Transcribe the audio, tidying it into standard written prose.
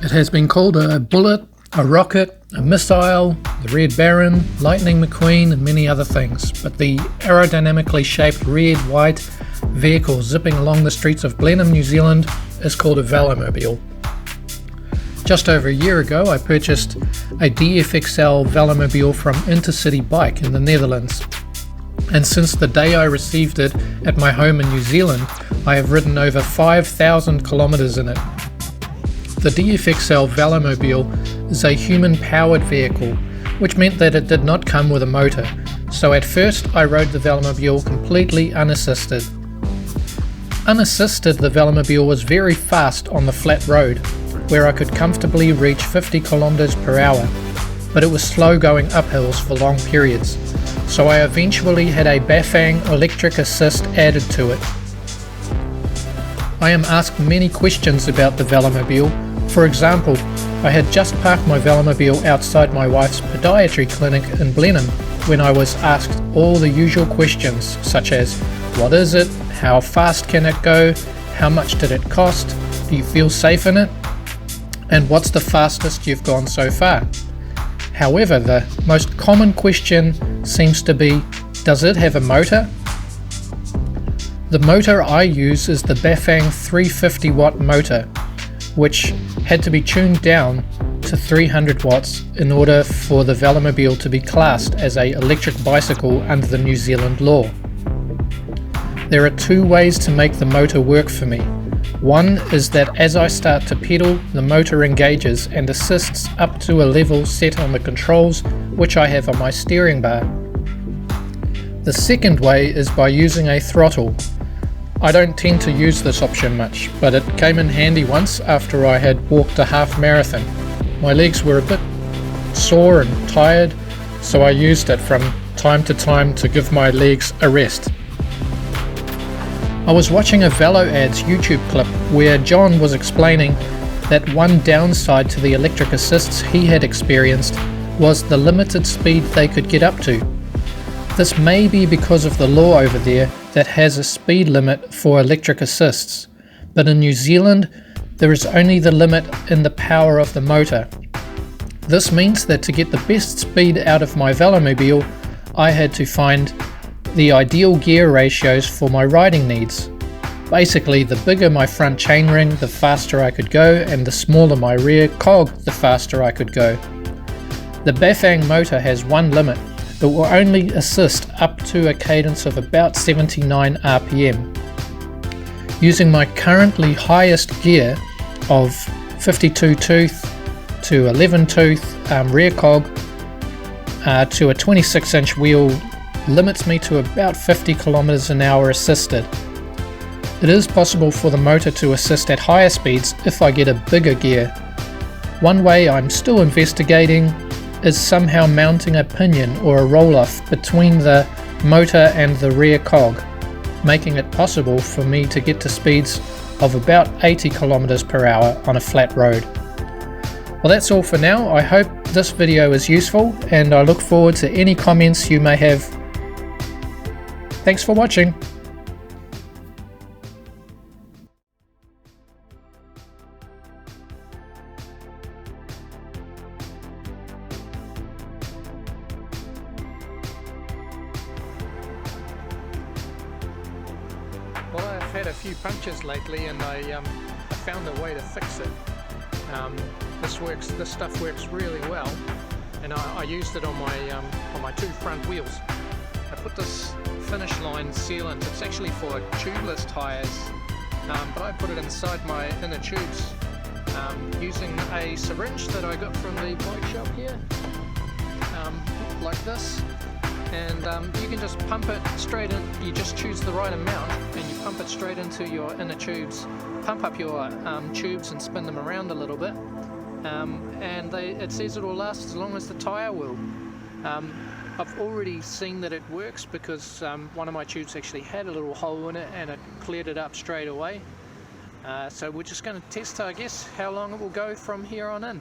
It has been called a bullet, a rocket, a missile, the Red Baron, Lightning McQueen and many other things, but the aerodynamically shaped red-white vehicle zipping along the streets of Blenheim, New Zealand is called a Velomobile. Just over a year ago I purchased a DFxl Velomobile from Intercity Bike in the Netherlands, and since the day I received it at my home in New Zealand I have ridden over 5,000 kilometers in it. The DFxl Velomobile is a human-powered vehicle, which meant that it did not come with a motor, so at first I rode the Velomobile completely unassisted. Unassisted, the Velomobile was very fast on the flat road, where I could comfortably reach 50 km per hour, but it was slow going up hills for long periods, so I eventually had a Bafang electric assist added to it. I am asked many questions about the Velomobile. For example, I had just parked my Velomobile outside my wife's podiatry clinic in Blenheim when I was asked all the usual questions such as, what is it, how fast can it go, how much did it cost, do you feel safe in it, and what's the fastest you've gone so far. However, the most common question seems to be, does it have a motor? The motor I use is the Bafang 350 watt motor, which had to be tuned down to 300 watts in order for the Velomobile to be classed as an electric bicycle under the New Zealand law. There are two ways to make the motor work for me. One is that as I start to pedal, the motor engages and assists up to a level set on the controls which I have on my steering bar. The second way is by using a throttle. I don't tend to use this option much, but it came in handy once after I had walked a half marathon. My legs were a bit sore and tired, so I used it from time to time to give my legs a rest. I was watching a Velo Ads YouTube clip where John was explaining that one downside to the electric assists he had experienced was the limited speed they could get up to. This may be because of the law over there that has a speed limit for electric assists, but in New Zealand there is only the limit in the power of the motor. This means that to get the best speed out of my Velomobile, I had to find the ideal gear ratios for my riding needs. Basically, the bigger my front chainring, the faster I could go, and the smaller my rear cog, the faster I could go. The Bafang motor has one limit. It will only assist up to a cadence of about 79 RPM. Using my currently highest gear of 52 tooth to 11 tooth rear cog to a 26-inch wheel limits me to about 50 km an hour assisted. It is possible for the motor to assist at higher speeds if I get a bigger gear. One way I'm still investigating is somehow mounting a pinion or a roll-off between the motor and the rear cog, making it possible for me to get to speeds of about 80 km per hour on a flat road. Well, that's all for now. I hope this video is useful and I look forward to any comments you may have. Thanks for watching. Well, I've had a few punctures lately and I found a way to fix it. This stuff works really well, and I used it on my two front wheels. I put this finish line sealant, it's actually for tubeless tyres, but I put it inside my inner tubes using a syringe that I got from the bike shop here, like this. And you can just pump it straight in. You just choose the right amount and you pump it straight into your inner tubes, pump up your tubes and spin them around a little bit, and it says it will last as long as the tyre will. I've already seen that it works because one of my tubes actually had a little hole in it and it cleared it up straight away. So we're just going to test, I guess, how long it will go from here on in.